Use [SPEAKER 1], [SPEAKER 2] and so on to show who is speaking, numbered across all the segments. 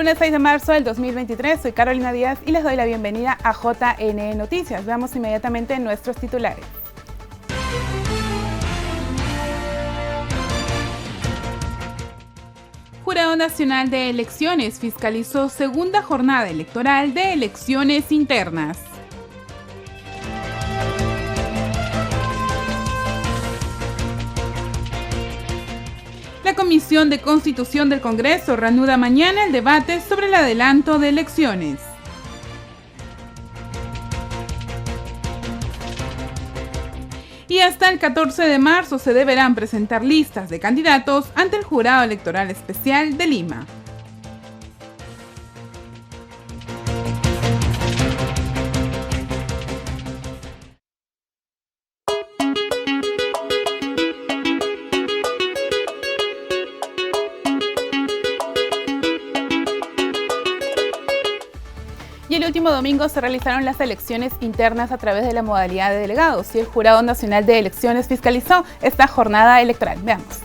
[SPEAKER 1] Lunes 6 de marzo del 2023, soy Carolina Díaz y les doy la bienvenida a JNE Noticias. Veamos inmediatamente nuestros titulares. Jurado Nacional de Elecciones fiscalizó segunda jornada electoral de elecciones internas. La Comisión de Constitución del Congreso reanuda mañana el debate sobre el adelanto de elecciones. Y hasta el 14 de marzo se deberán presentar listas de candidatos ante el Jurado Electoral Especial de Lima. Y el último domingo se realizaron las elecciones internas a través de la modalidad de delegados y el Jurado Nacional de Elecciones fiscalizó esta jornada electoral. Veamos.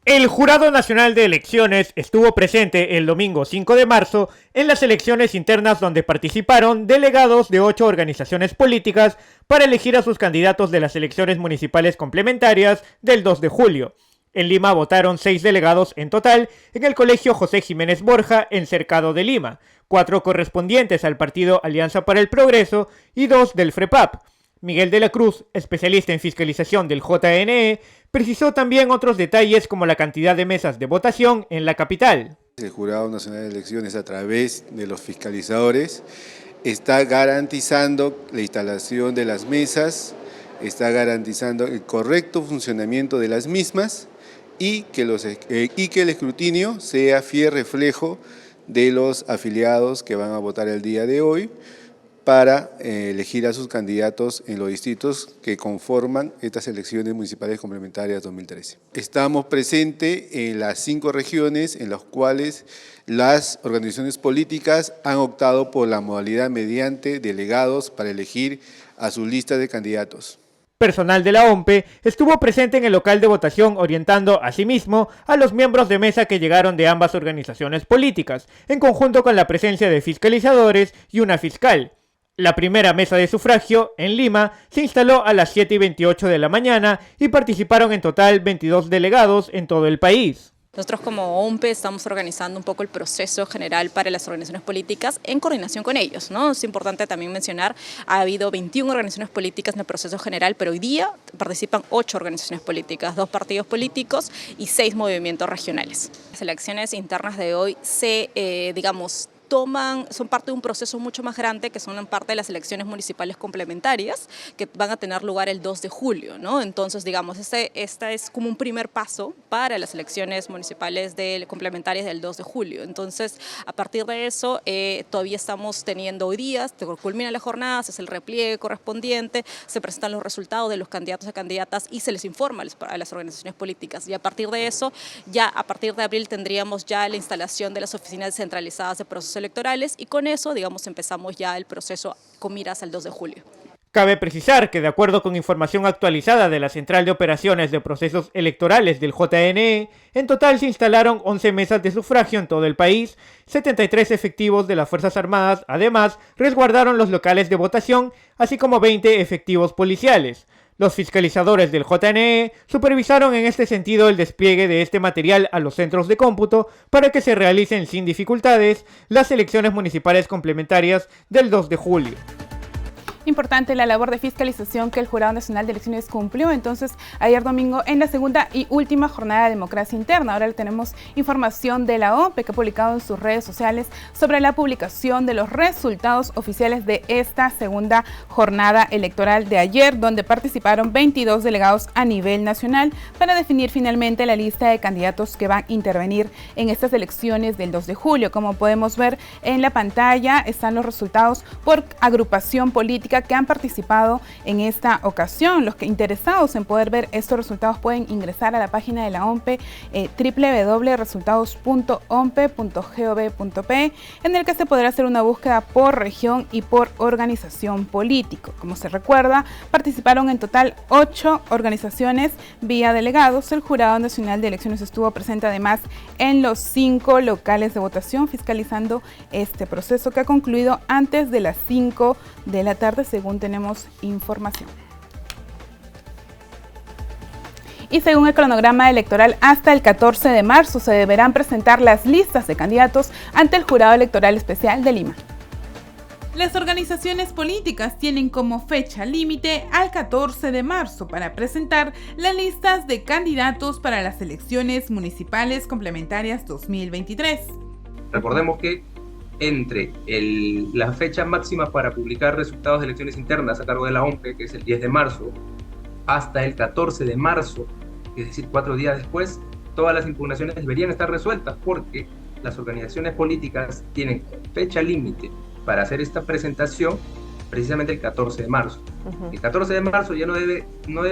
[SPEAKER 2] El Jurado Nacional de Elecciones estuvo presente el domingo 5 de marzo en las elecciones internas donde participaron delegados de 8 organizaciones políticas para elegir a sus candidatos de las elecciones municipales complementarias del 2 de julio. En Lima votaron 6 delegados en total en el Colegio José Jiménez Borja en Cercado de Lima, 4 correspondientes al partido Alianza para el Progreso y 2 del FREPAP. Miguel de la Cruz, especialista en fiscalización del JNE, precisó también otros detalles como la cantidad de mesas de votación en la capital.
[SPEAKER 3] El Jurado Nacional de Elecciones, a través de los fiscalizadores, está garantizando la instalación de las mesas, está garantizando el correcto funcionamiento de las mismas y que el escrutinio sea fiel reflejo de los afiliados que van a votar el día de hoy para elegir a sus candidatos en los distritos que conforman estas elecciones municipales complementarias 2013. Estamos presentes en las 5 regiones en las cuales las organizaciones políticas han optado por la modalidad mediante delegados para elegir a sus listas de candidatos.
[SPEAKER 2] Personal de la OMPE estuvo presente en el local de votación orientando asimismo a los miembros de mesa que llegaron de ambas organizaciones políticas, en conjunto con la presencia de fiscalizadores y una fiscal. La primera mesa de sufragio, en Lima, se instaló a las 7:28 de la mañana y participaron en total 22 delegados en todo el país.
[SPEAKER 4] Nosotros como OMPE estamos organizando un poco el proceso general para las organizaciones políticas en coordinación con ellos, ¿no? Es importante también mencionar, ha habido 21 organizaciones políticas en el proceso general, pero hoy día participan 8 organizaciones políticas, 2 partidos políticos y 6 movimientos regionales. Las elecciones internas de hoy son parte de un proceso mucho más grande que son parte de las elecciones municipales complementarias que van a tener lugar el 2 de julio, ¿no? Entonces, esta es como un primer paso para las elecciones municipales complementarias del 2 de julio. Entonces, a partir de eso, todavía estamos teniendo hoy día, culmina la jornada, se hace el repliegue correspondiente, se presentan los resultados de los candidatos y candidatas y se les informa a las organizaciones políticas. Y a partir de eso, ya a partir de abril tendríamos ya la instalación de las oficinas descentralizadas de procesos electorales y con eso, empezamos ya el proceso con miras al 2 de julio.
[SPEAKER 2] Cabe precisar que de acuerdo con información actualizada de la Central de Operaciones de Procesos Electorales del JNE, en total se instalaron 11 mesas de sufragio en todo el país, 73 efectivos de las Fuerzas Armadas, además, resguardaron los locales de votación, así como 20 efectivos policiales. Los fiscalizadores del JNE supervisaron en este sentido el despliegue de este material a los centros de cómputo para que se realicen sin dificultades las elecciones municipales complementarias del 2 de julio.
[SPEAKER 1] Importante la labor de fiscalización que el Jurado Nacional de Elecciones cumplió entonces ayer domingo en la segunda y última jornada de democracia interna. Ahora tenemos información de la OMPE que ha publicado en sus redes sociales sobre la publicación de los resultados oficiales de esta segunda jornada electoral de ayer, donde participaron 22 delegados a nivel nacional para definir finalmente la lista de candidatos que van a intervenir en estas elecciones del 2 de julio. Como podemos ver en la pantalla están los resultados por agrupación política indica que han participado en esta ocasión. Los que interesados en poder ver estos resultados pueden ingresar a la página de la OMPE www.resultados.ompe.gov.pe, en el que se podrá hacer una búsqueda por región y por organización político. Como se recuerda, participaron en total 8 organizaciones vía delegados. El Jurado Nacional de Elecciones estuvo presente además en los 5 locales de votación, fiscalizando este proceso que ha concluido antes de las 5 de la tarde, según tenemos información. Y según el cronograma electoral, hasta el 14 de marzo se deberán presentar las listas de candidatos ante el Jurado Electoral Especial de Lima. Las organizaciones políticas tienen como fecha límite al 14 de marzo para presentar las listas de candidatos para las elecciones municipales complementarias 2023.
[SPEAKER 5] Recordemos que entre la fecha máxima para publicar resultados de elecciones internas a cargo de la OMPE, que es el 10 de marzo, hasta el 14 de marzo, es decir, 4 días después, todas las impugnaciones deberían estar resueltas porque las organizaciones políticas tienen fecha límite para hacer esta presentación precisamente el 14 de marzo. El 14 de marzo ya no debe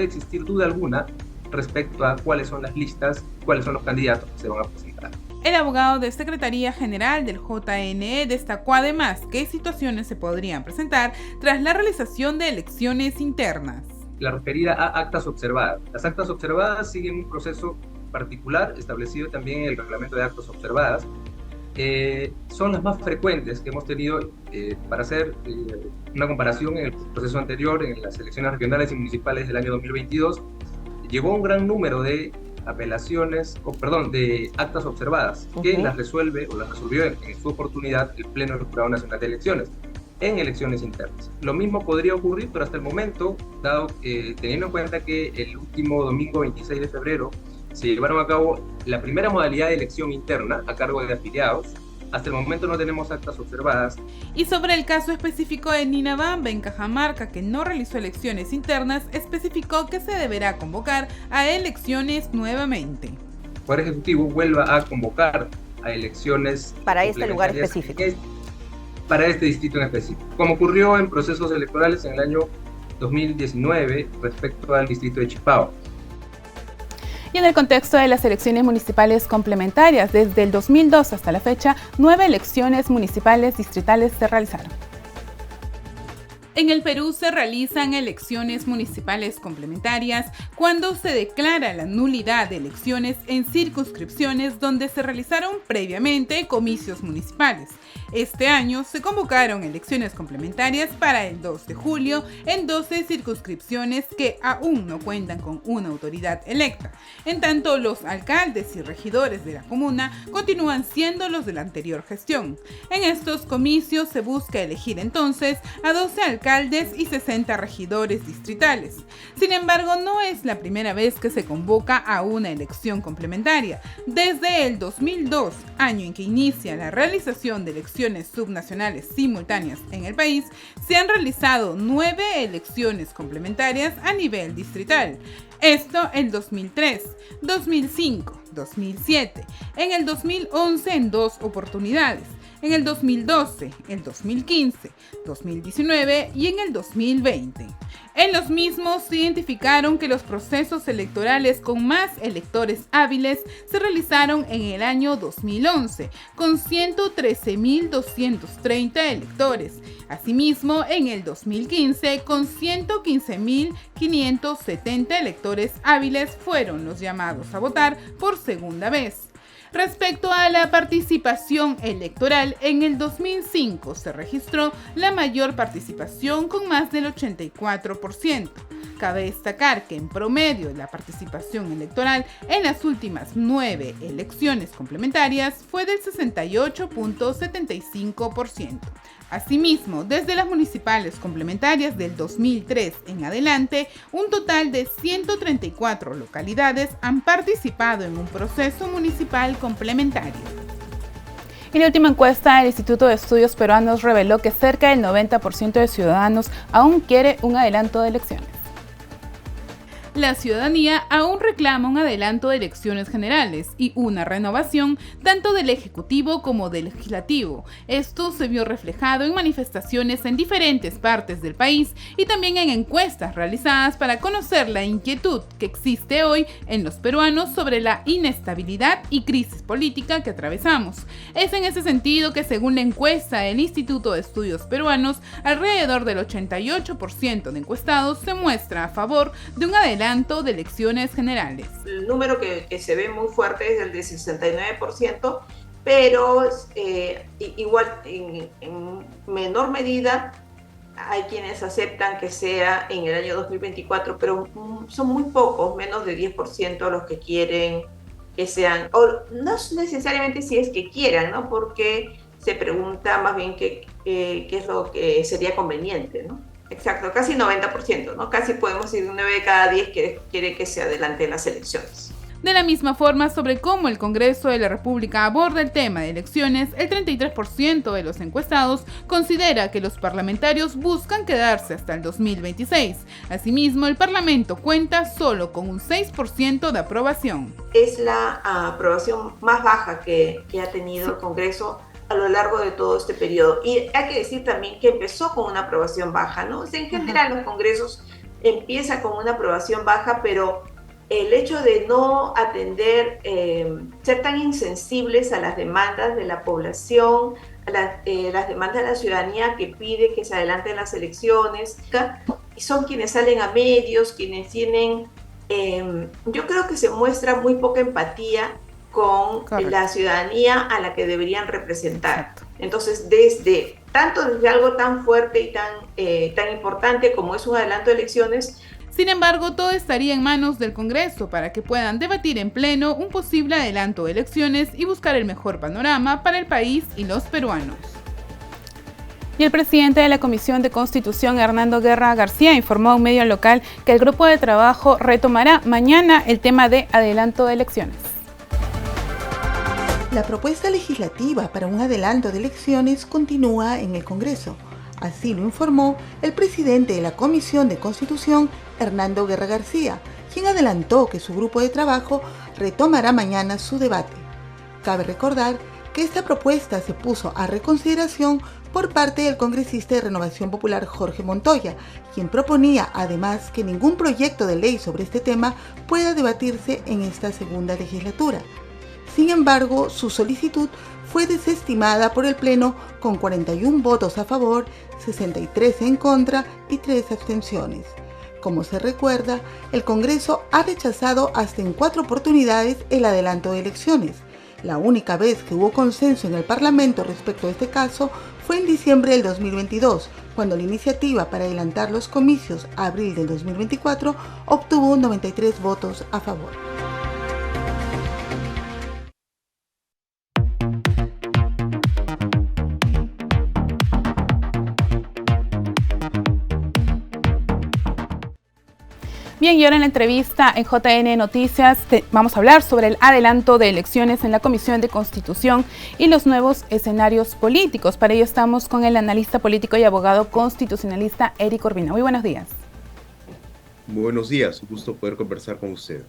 [SPEAKER 5] existir duda alguna respecto a cuáles son las listas, cuáles son los candidatos que se van a presentar.
[SPEAKER 1] El abogado de Secretaría General del JNE destacó además qué situaciones se podrían presentar tras la realización de elecciones internas.
[SPEAKER 5] La referida a actas observadas. Las actas observadas siguen un proceso particular establecido también en el reglamento de actas observadas. Son las más frecuentes que hemos tenido para hacer una comparación en el proceso anterior, en las elecciones regionales y municipales del año 2022. Llegó un gran número de de actas observadas que las resuelve o las resolvió en su oportunidad el Pleno del Jurado Nacional de Elecciones en elecciones internas. Lo mismo podría ocurrir, pero hasta el momento, dado teniendo en cuenta que el último domingo 26 de febrero se llevaron a cabo la primera modalidad de elección interna a cargo de afiliados, hasta el momento no tenemos actas observadas.
[SPEAKER 1] Y sobre el caso específico de Nina Bamba en Cajamarca, que no realizó elecciones internas, especificó que se deberá convocar a elecciones nuevamente.
[SPEAKER 5] El Poder Ejecutivo vuelva a convocar a elecciones
[SPEAKER 6] para este lugar específico.
[SPEAKER 5] Para este distrito en específico, como ocurrió en procesos electorales en el año 2019 respecto al distrito de Chipao.
[SPEAKER 1] Y en el contexto de las elecciones municipales complementarias, desde el 2002 hasta la fecha, 9 elecciones municipales distritales se realizaron. En el Perú se realizan elecciones municipales complementarias cuando se declara la nulidad de elecciones en circunscripciones donde se realizaron previamente comicios municipales. Este año se convocaron elecciones complementarias para el 2 de julio en 12 circunscripciones que aún no cuentan con una autoridad electa. En tanto, los alcaldes y regidores de la comuna continúan siendo los de la anterior gestión. En estos comicios se busca elegir entonces a 12 alcaldes y 60 regidores distritales. Sin embargo, no es la primera vez que se convoca a una elección complementaria. Desde el 2002, año en que inicia la realización de elecciones subnacionales simultáneas en el país, se han realizado 9 elecciones complementarias a nivel distrital. Esto en 2003, 2005, 2007, en el 2011 en 2 oportunidades, en el 2012, el 2015, 2019 y en el 2020. En los mismos se identificaron que los procesos electorales con más electores hábiles se realizaron en el año 2011, con 113.230 electores. Asimismo, en el 2015, con 115.570 electores hábiles fueron los llamados a votar por segunda vez. Respecto a la participación electoral, en el 2005 se registró la mayor participación con más del 84%. Cabe destacar que en promedio la participación electoral en las últimas 9 elecciones complementarias fue del 68.75%. Asimismo, desde las municipales complementarias del 2003 en adelante, un total de 134 localidades han participado en un proceso municipal complementario. Y la última encuesta del Instituto de Estudios Peruanos reveló que cerca del 90% de ciudadanos aún quiere un adelanto de elecciones. La ciudadanía aún reclama un adelanto de elecciones generales y una renovación tanto del Ejecutivo como del Legislativo. Esto se vio reflejado en manifestaciones en diferentes partes del país y también en encuestas realizadas para conocer la inquietud que existe hoy en los peruanos sobre la inestabilidad y crisis política que atravesamos. Es en ese sentido que, según la encuesta del Instituto de Estudios Peruanos, alrededor del 88% de encuestados se muestra a favor de un adelanto de elecciones generales.
[SPEAKER 6] El número que se ve muy fuerte es el de 69%, pero igual en menor medida hay quienes aceptan que sea en el año 2024, pero son muy pocos, menos de 10% los que quieren que sean, o no necesariamente si es que quieran, ¿no? Porque se pregunta más bien qué es lo que sería conveniente, ¿no? Exacto, casi 90%, ¿no? Casi podemos decir 9 de cada 10 que quiere que se adelante las elecciones.
[SPEAKER 1] De la misma forma, sobre cómo el Congreso de la República aborda el tema de elecciones, el 33% de los encuestados considera que los parlamentarios buscan quedarse hasta el 2026. Asimismo, el Parlamento cuenta solo con un 6% de aprobación.
[SPEAKER 6] Es la aprobación más baja que ha tenido el Congreso a lo largo de todo este periodo. Y hay que decir también que empezó con una aprobación baja, ¿no? O sea, en general los congresos empiezan con una aprobación baja, pero el hecho de no atender, ser tan insensibles a las demandas de la población, a las demandas de la ciudadanía que pide que se adelanten las elecciones, y son quienes salen a medios, quienes tienen, yo creo que se muestra muy poca empatía con la ciudadanía a la que deberían representar. Entonces, desde algo tan fuerte y tan importante como es un adelanto de elecciones.
[SPEAKER 1] Sin embargo, todo estaría en manos del Congreso para que puedan debatir en pleno un posible adelanto de elecciones y buscar el mejor panorama para el país y los peruanos. Y el presidente de la Comisión de Constitución, Hernando Guerra García, informó a un medio local que el grupo de trabajo retomará mañana el tema de adelanto de elecciones.
[SPEAKER 7] La propuesta legislativa para un adelanto de elecciones continúa en el Congreso. Así lo informó el presidente de la Comisión de Constitución, Hernando Guerra García, quien adelantó que su grupo de trabajo retomará mañana su debate. Cabe recordar que esta propuesta se puso a reconsideración por parte del congresista de Renovación Popular Jorge Montoya, quien proponía además que ningún proyecto de ley sobre este tema pueda debatirse en esta segunda legislatura. Sin embargo, su solicitud fue desestimada por el Pleno con 41 votos a favor, 63 en contra y 3 abstenciones. Como se recuerda, el Congreso ha rechazado hasta en 4 oportunidades el adelanto de elecciones. La única vez que hubo consenso en el Parlamento respecto a este caso fue en diciembre del 2022, cuando la iniciativa para adelantar los comicios a abril del 2024 obtuvo 93 votos a favor.
[SPEAKER 1] Bien, y ahora en la entrevista en JN Noticias vamos a hablar sobre el adelanto de elecciones en la Comisión de Constitución y los nuevos escenarios políticos. Para ello estamos con el analista político y abogado constitucionalista Eric Urbina. Muy buenos días.
[SPEAKER 8] Muy buenos días, un gusto poder conversar con usted.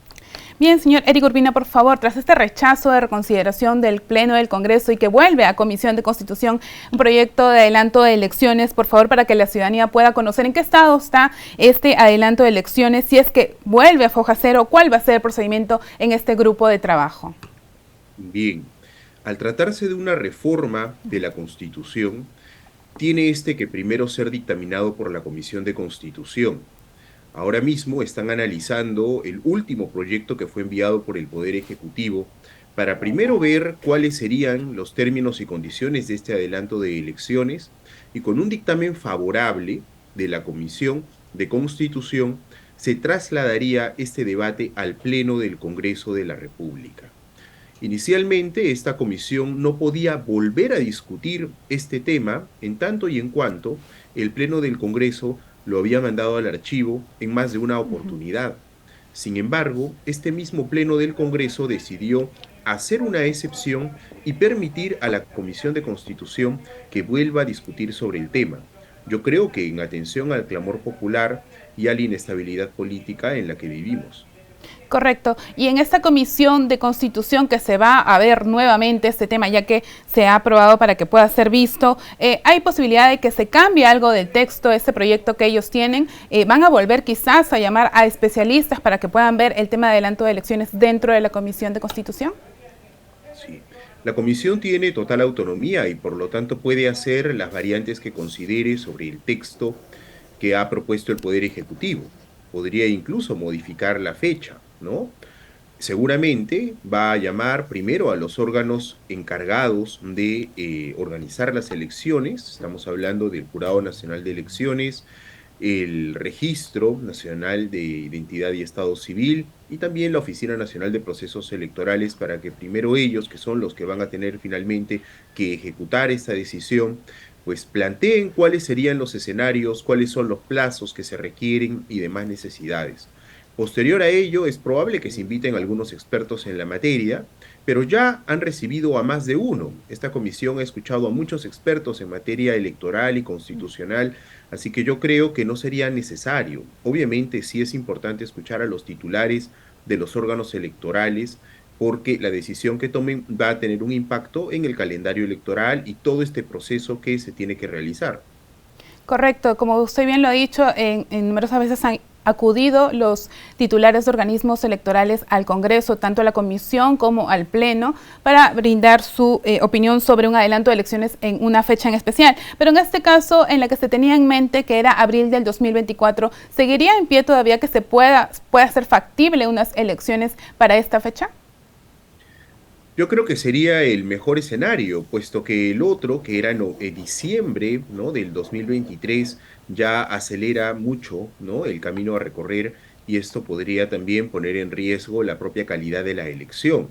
[SPEAKER 1] Bien, señor Eric Urbina, por favor, tras este rechazo de reconsideración del Pleno del Congreso y que vuelve a Comisión de Constitución un proyecto de adelanto de elecciones, por favor, para que la ciudadanía pueda conocer en qué estado está este adelanto de elecciones, si es que vuelve a foja cero, cuál va a ser el procedimiento en este grupo de trabajo.
[SPEAKER 8] Bien, al tratarse de una reforma de la Constitución, tiene que primero ser dictaminado por la Comisión de Constitución. Ahora mismo están analizando el último proyecto que fue enviado por el Poder Ejecutivo para primero ver cuáles serían los términos y condiciones de este adelanto de elecciones y con un dictamen favorable de la Comisión de Constitución se trasladaría este debate al Pleno del Congreso de la República. Inicialmente esta comisión no podía volver a discutir este tema en tanto y en cuanto el Pleno del Congreso lo había mandado al archivo en más de una oportunidad. Sin embargo, este mismo Pleno del Congreso decidió hacer una excepción y permitir a la Comisión de Constitución que vuelva a discutir sobre el tema, yo creo que en atención al clamor popular y a la inestabilidad política en la que vivimos.
[SPEAKER 1] Correcto. Y en esta comisión de constitución que se va a ver nuevamente este tema, ya que se ha aprobado para que pueda ser visto, ¿hay posibilidad de que se cambie algo del texto, este proyecto que ellos tienen? ¿Van a volver quizás a llamar a especialistas para que puedan ver el tema de adelanto de elecciones dentro de la comisión de constitución?
[SPEAKER 8] Sí. La comisión tiene total autonomía y por lo tanto puede hacer las variantes que considere sobre el texto que ha propuesto el Poder Ejecutivo. Podría incluso modificar la fecha, ¿no? Seguramente va a llamar primero a los órganos encargados de organizar las elecciones. Estamos hablando del Jurado Nacional de Elecciones, el Registro Nacional de Identidad y Estado Civil y también la Oficina Nacional de Procesos Electorales, para que primero ellos, que son los que van a tener finalmente que ejecutar esta decisión, pues planteen cuáles serían los escenarios, cuáles son los plazos que se requieren y demás necesidades. Posterior a ello, es probable que se inviten algunos expertos en la materia, pero ya han recibido a más de uno. Esta comisión ha escuchado a muchos expertos en materia electoral y constitucional, así que yo creo que no sería necesario. Obviamente sí es importante escuchar a los titulares de los órganos electorales, porque la decisión que tomen va a tener un impacto en el calendario electoral y todo este proceso que se tiene que realizar.
[SPEAKER 1] Correcto, como usted bien lo ha dicho, en numerosas veces han acudido los titulares de organismos electorales al Congreso, tanto a la Comisión como al Pleno, para brindar su opinión sobre un adelanto de elecciones en una fecha en especial. Pero en este caso, en la que se tenía en mente, que era abril del 2024, ¿seguiría en pie todavía que se pueda ser factible unas elecciones para esta fecha?
[SPEAKER 8] Yo creo que sería el mejor escenario, puesto que el otro, que era en diciembre, ¿no?, del 2023, ya acelera mucho, ¿no?, el camino a recorrer, y esto podría también poner en riesgo la propia calidad de la elección.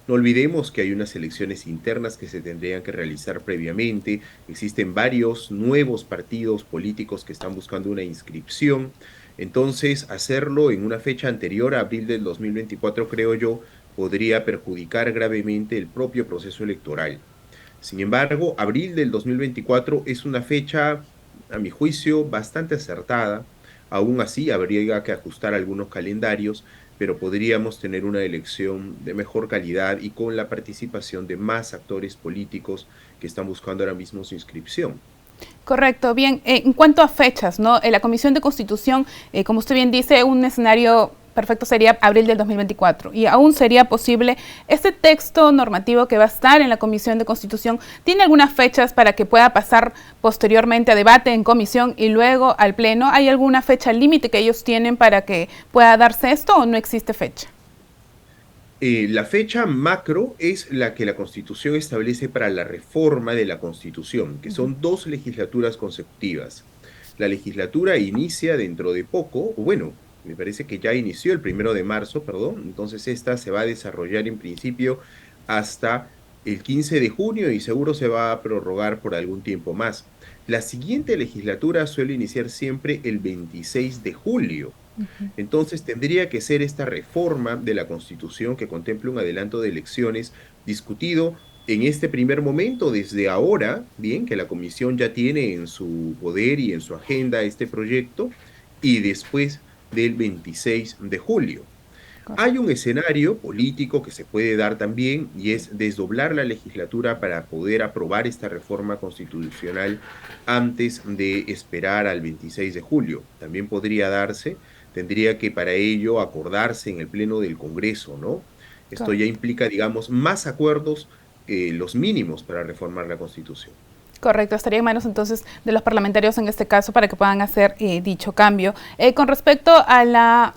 [SPEAKER 8] No olvidemos que hay unas elecciones internas que se tendrían que realizar previamente. Existen varios nuevos partidos políticos que están buscando una inscripción. Entonces, hacerlo en una fecha anterior a abril del 2024, creo yo, podría perjudicar gravemente el propio proceso electoral. Sin embargo, abril del 2024 es una fecha, a mi juicio, bastante acertada. Aún así, habría que ajustar algunos calendarios, pero podríamos tener una elección de mejor calidad y con la participación de más actores políticos que están buscando ahora mismo su inscripción.
[SPEAKER 1] Correcto. Bien, en cuanto a fechas, ¿no? La Comisión de Constitución, como usted bien dice, un escenario perfecto sería abril del 2024 y aún sería posible. ¿Este texto normativo que va a estar en la Comisión de Constitución tiene algunas fechas para que pueda pasar posteriormente a debate en comisión y luego al Pleno? ¿Hay alguna fecha límite que ellos tienen para que pueda darse esto o no existe fecha?
[SPEAKER 8] La fecha macro es la que la Constitución establece para la reforma de la Constitución, que son 2 legislaturas consecutivas. La legislatura inicia dentro de poco, o bueno, me parece que ya inició el 1 de marzo, perdón, entonces esta se va a desarrollar en principio hasta el 15 de junio y seguro se va a prorrogar por algún tiempo más. La siguiente legislatura suele iniciar siempre el 26 de julio. Entonces tendría que ser esta reforma de la Constitución que contemple un adelanto de elecciones discutido en este primer momento, desde ahora, bien, que la Comisión ya tiene en su poder y en su agenda este proyecto, y después del 26 de julio. Hay un escenario político que se puede dar también y es desdoblar la legislatura para poder aprobar esta reforma constitucional antes de esperar al 26 de julio. También podría darse, tendría que para ello acordarse en el Pleno del Congreso, ¿no? Esto ya implica, digamos, más acuerdos que los mínimos para reformar la Constitución.
[SPEAKER 1] Correcto, estaría en manos entonces de los parlamentarios en este caso para que puedan hacer dicho cambio. Con respecto a la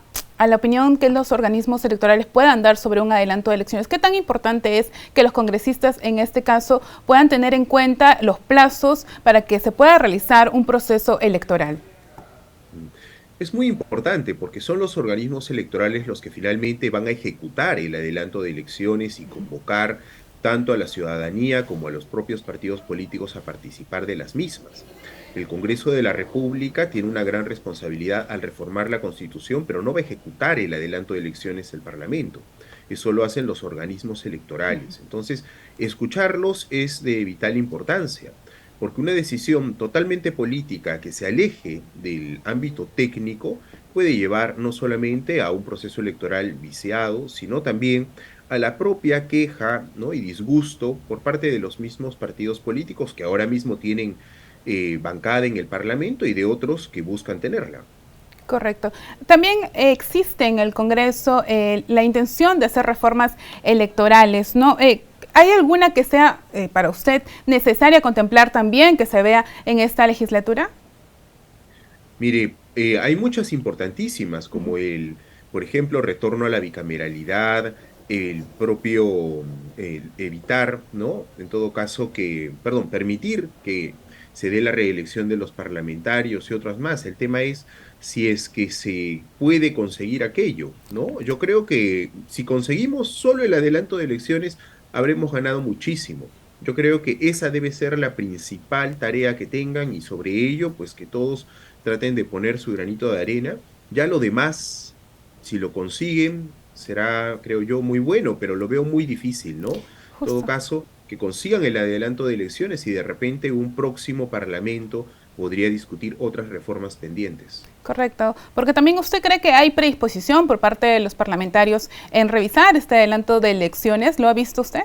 [SPEAKER 1] opinión que los organismos electorales puedan dar sobre un adelanto de elecciones, ¿qué tan importante es que los congresistas en este caso puedan tener en cuenta los plazos para que se pueda realizar un proceso electoral?
[SPEAKER 8] Es muy importante porque son los organismos electorales los que finalmente van a ejecutar el adelanto de elecciones y convocar tanto a la ciudadanía como a los propios partidos políticos a participar de las mismas. El Congreso de la República tiene una gran responsabilidad al reformar la Constitución, pero no va a ejecutar el adelanto de elecciones del Parlamento. Eso lo hacen los organismos electorales. Entonces, escucharlos es de vital importancia. porque una decisión totalmente política que se aleje del ámbito técnico puede llevar no solamente a un proceso electoral viciado, sino también a la propia queja, ¿no?, y disgusto por parte de los mismos partidos políticos que ahora mismo tienen bancada en el Parlamento y de otros que buscan tenerla.
[SPEAKER 1] Correcto. También existe en el Congreso la intención de hacer reformas electorales, ¿no? ¿Hay alguna que sea para usted necesaria contemplar también, que se vea en esta legislatura?
[SPEAKER 8] Mire, hay muchas importantísimas, como por ejemplo, retorno a la bicameralidad, el propio evitar, ¿no? En todo caso, permitir que se dé la reelección de los parlamentarios y otras más. El tema es si es que se puede conseguir aquello, ¿no? Yo creo que si conseguimos solo el adelanto de elecciones, habremos ganado muchísimo. Yo creo que esa debe ser la principal tarea que tengan y sobre ello, pues que todos traten de poner su granito de arena. Ya lo demás, si lo consiguen, será, creo yo, muy bueno, pero lo veo muy difícil, ¿no? En todo caso, que consigan el adelanto de elecciones y de repente un próximo parlamento podría discutir otras reformas pendientes.
[SPEAKER 1] Correcto, porque también usted cree que hay predisposición por parte de los parlamentarios en revisar este adelanto de elecciones, ¿lo ha visto usted?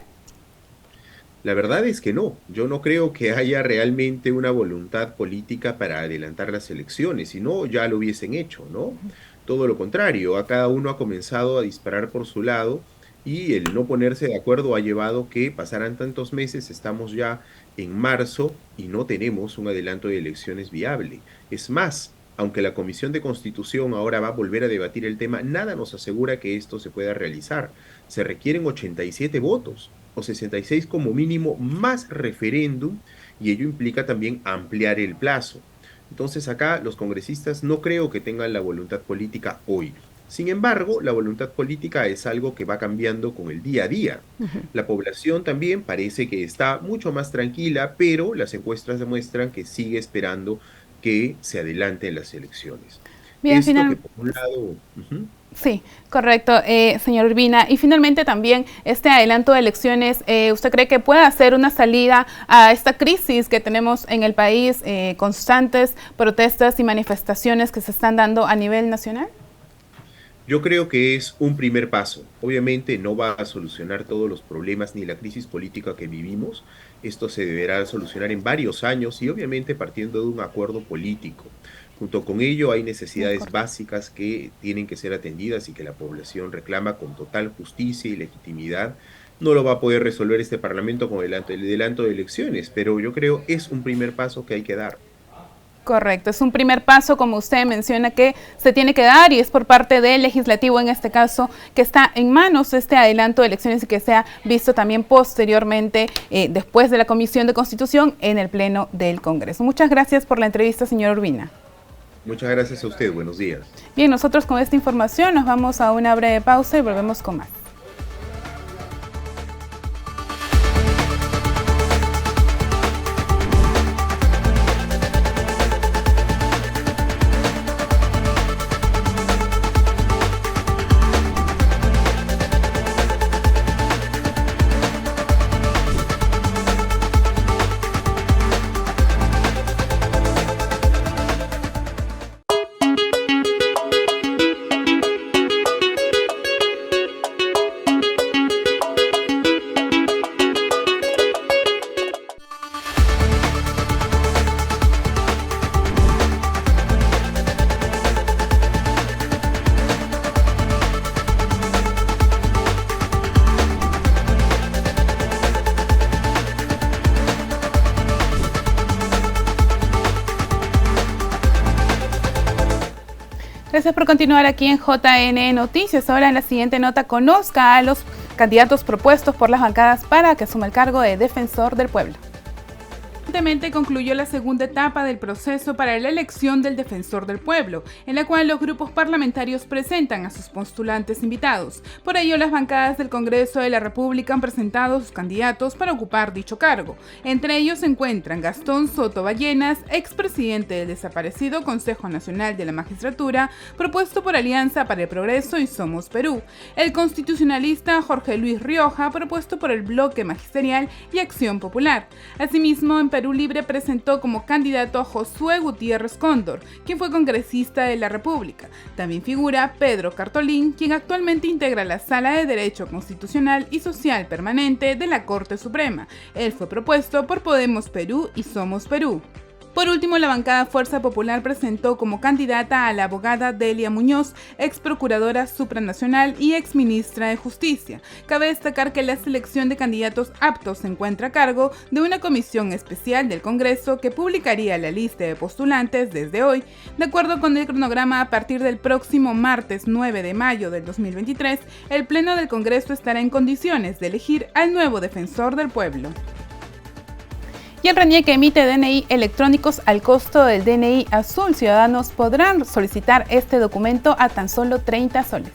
[SPEAKER 8] La verdad es que no, yo no creo que haya realmente una voluntad política para adelantar las elecciones, si no ya lo hubiesen hecho, ¿no? Todo lo contrario, a cada uno ha comenzado a disparar por su lado y el no ponerse de acuerdo ha llevado que pasaran tantos meses, estamos ya en marzo y no tenemos un adelanto de elecciones viable. Es más, aunque la Comisión de Constitución ahora va a volver a debatir el tema, nada nos asegura que esto se pueda realizar. Se requieren 87 votos o 66 como mínimo más referéndum y ello implica también ampliar el plazo. Entonces acá los congresistas no creo que tengan la voluntad política hoy. Sin embargo, la voluntad política es algo que va cambiando con el día a día. La población también parece que está mucho más tranquila, pero las encuestas demuestran que sigue esperando que se adelanten las elecciones.
[SPEAKER 1] Bien,
[SPEAKER 8] Esto que por un lado...
[SPEAKER 1] Sí, correcto, señor Urbina. Y finalmente también este adelanto de elecciones, ¿usted cree que puede hacer una salida a esta crisis que tenemos en el país, constantes protestas y manifestaciones que se están dando a nivel nacional?
[SPEAKER 8] Yo creo que es un primer paso. Obviamente no va a solucionar todos los problemas ni la crisis política que vivimos. Esto se deberá solucionar en varios años y obviamente partiendo de un acuerdo político. Junto con ello hay necesidades básicas que tienen que ser atendidas y que la población reclama con total justicia y legitimidad. No lo va a poder resolver este Parlamento con el adelanto de elecciones, pero yo creo es un primer paso que hay que dar.
[SPEAKER 1] Correcto, es un primer paso, como usted menciona, que se tiene que dar y es por parte del legislativo, en este caso, que está en manos este adelanto de elecciones y que sea visto también posteriormente, después de la Comisión de Constitución, en el Pleno del Congreso. Muchas gracias por la entrevista, señor Urbina.
[SPEAKER 8] Muchas gracias a usted, buenos días.
[SPEAKER 1] Bien, nosotros con esta información nos vamos a una breve pausa y volvemos con más. Gracias por continuar aquí en JN Noticias. Ahora en la siguiente nota, conozca a los candidatos propuestos por las bancadas para que asuma el cargo de Defensor del Pueblo. Recientemente concluyó la segunda etapa del proceso para la elección del Defensor del Pueblo, en la cual los grupos parlamentarios presentan a sus postulantes invitados. Por ello, las bancadas del Congreso de la República han presentado sus candidatos para ocupar dicho cargo. Entre ellos se encuentran Gastón Soto Ballenas, expresidente del desaparecido Consejo Nacional de la Magistratura, propuesto por Alianza para el Progreso y Somos Perú; el constitucionalista Jorge Luis Rioja, propuesto por el Bloque Magisterial y Acción Popular. Asimismo, en Perú Perú Libre presentó como candidato a Josué Gutiérrez Cóndor, quien fue congresista de la República. También figura Pedro Cartolín, quien actualmente integra la Sala de Derecho Constitucional y Social Permanente de la Corte Suprema. Él fue propuesto por Podemos Perú y Somos Perú. Por último, la bancada Fuerza Popular presentó como candidata a la abogada Delia Muñoz, ex procuradora supranacional y ex ministra de Justicia. Cabe destacar que la selección de candidatos aptos se encuentra a cargo de una comisión especial del Congreso que publicaría la lista de postulantes desde hoy. De acuerdo con el cronograma, a partir del próximo martes 9 de mayo del 2023, el Pleno del Congreso estará en condiciones de elegir al nuevo defensor del pueblo. Y el RENIEC emite DNI electrónicos al costo del DNI azul. Ciudadanos podrán solicitar este documento a tan solo 30 soles.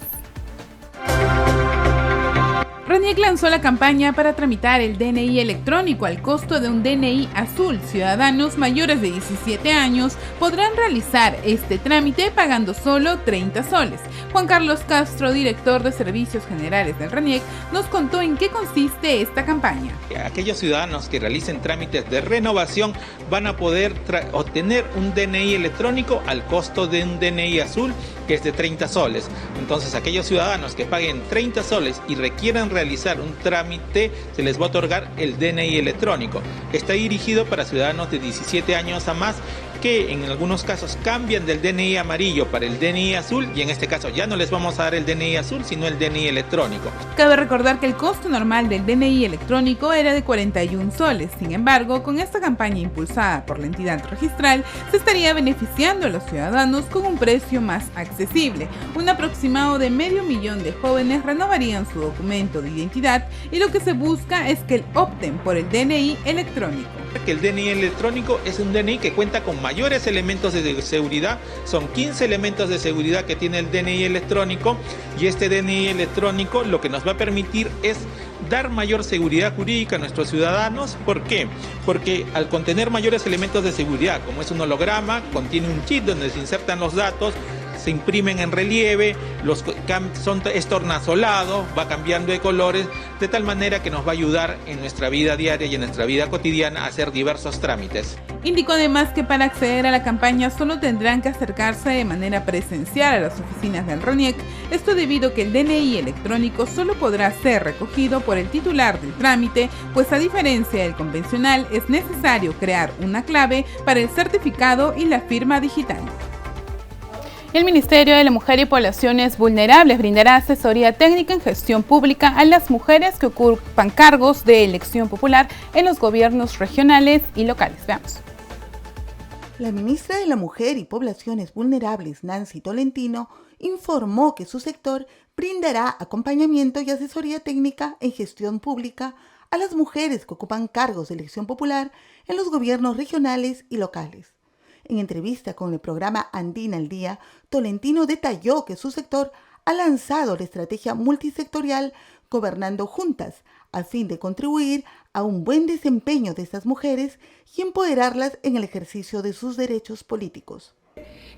[SPEAKER 1] RENIEC lanzó la campaña para tramitar el DNI electrónico al costo de un DNI azul. Ciudadanos mayores de 17 años podrán realizar este trámite pagando solo 30 soles. Juan Carlos Castro, director de Servicios Generales del RENIEC, nos contó en qué consiste esta campaña.
[SPEAKER 9] Aquellos ciudadanos que realicen trámites de renovación van a poder obtener un DNI electrónico al costo de un DNI azul, que es de 30 soles. Entonces, aquellos ciudadanos que paguen 30 soles y requieran realizar un trámite, se les va a otorgar el DNI electrónico. Está dirigido para ciudadanos de 17 años a más que en algunos casos cambian del DNI amarillo para el DNI azul, y en este caso ya no les vamos a dar el DNI azul, sino el DNI electrónico.
[SPEAKER 1] Cabe recordar que el costo normal del DNI electrónico era de 41 soles. Sin embargo, con esta campaña impulsada por la entidad registral, se estaría beneficiando a los ciudadanos con un precio más accesible. Un aproximado de 500.000 de jóvenes renovarían su documento de identidad, y lo que se busca es que opten por el DNI electrónico.
[SPEAKER 9] Que el DNI electrónico es un DNI que cuenta con mayores elementos de seguridad. Son 15 elementos de seguridad que tiene el DNI electrónico, y este DNI electrónico lo que nos va a permitir es dar mayor seguridad jurídica a nuestros ciudadanos. ¿Por qué? Porque al contener mayores elementos de seguridad, como es un holograma, contiene un chip donde se insertan los datos, se imprimen en relieve, es tornasolado, va cambiando de colores, de tal manera que nos va a ayudar en nuestra vida diaria y en nuestra vida cotidiana a hacer diversos trámites.
[SPEAKER 1] Indicó además que para acceder a la campaña solo tendrán que acercarse de manera presencial a las oficinas del RENIEC, esto debido a que el DNI electrónico solo podrá ser recogido por el titular del trámite, pues a diferencia del convencional es necesario crear una clave para el certificado y la firma digital. El Ministerio de la Mujer y Poblaciones Vulnerables brindará asesoría técnica en gestión pública a las mujeres que ocupan cargos de elección popular en los gobiernos regionales y locales. Veamos.
[SPEAKER 7] La ministra de la Mujer y Poblaciones Vulnerables, Nancy Tolentino, informó que su sector brindará acompañamiento y asesoría técnica en gestión pública a las mujeres que ocupan cargos de elección popular en los gobiernos regionales y locales. En entrevista con el programa Andina al Día, Tolentino detalló que su sector ha lanzado la estrategia multisectorial Gobernando Juntas, a fin de contribuir a un buen desempeño de estas mujeres y empoderarlas en el ejercicio de sus derechos políticos.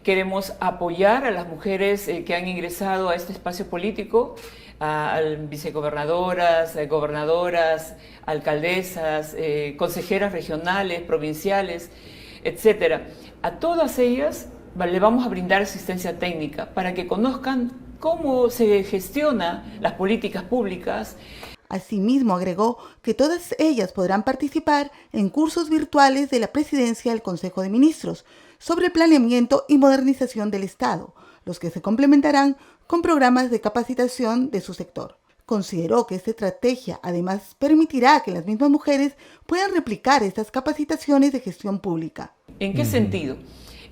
[SPEAKER 10] Queremos apoyar a las mujeres que han ingresado a este espacio político, a vicegobernadoras, gobernadoras, alcaldesas, consejeras regionales, provinciales, etcétera. A todas ellas le vamos a brindar asistencia técnica para que conozcan cómo se gestionan las políticas públicas.
[SPEAKER 7] Asimismo, agregó que todas ellas podrán participar en cursos virtuales de la Presidencia del Consejo de Ministros sobre el planeamiento y modernización del Estado, los que se complementarán con programas de capacitación de su sector. Consideró que esta estrategia además permitirá que las mismas mujeres puedan replicar estas capacitaciones de gestión pública.
[SPEAKER 10] ¿En qué sentido?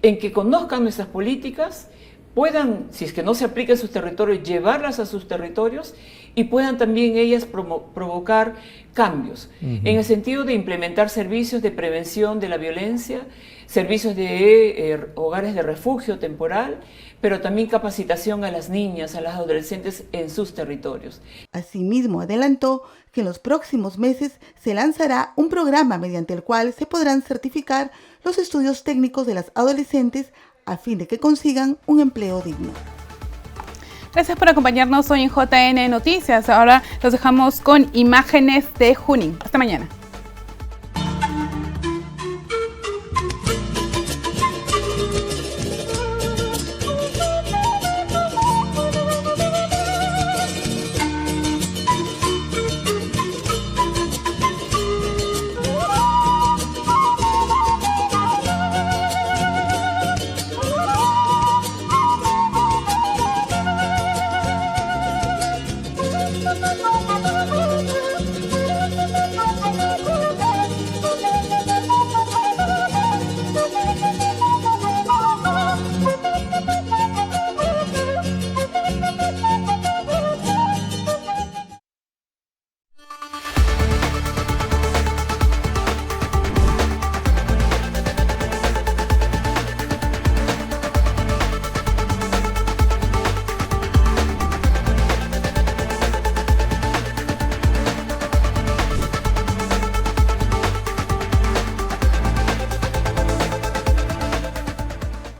[SPEAKER 10] En que conozcan nuestras políticas, puedan, si es que no se aplica en sus territorios, llevarlas a sus territorios y puedan también ellas provocar cambios, en el sentido de implementar servicios de prevención de la violencia, servicios de hogares de refugio temporal, pero también capacitación a las niñas, a las adolescentes en sus territorios.
[SPEAKER 7] Asimismo, adelantó que en los próximos meses se lanzará un programa mediante el cual se podrán certificar los estudios técnicos de las adolescentes a fin de que consigan un empleo digno.
[SPEAKER 1] Gracias por acompañarnos hoy en JN Noticias. Ahora los dejamos con imágenes de Junín. Hasta mañana.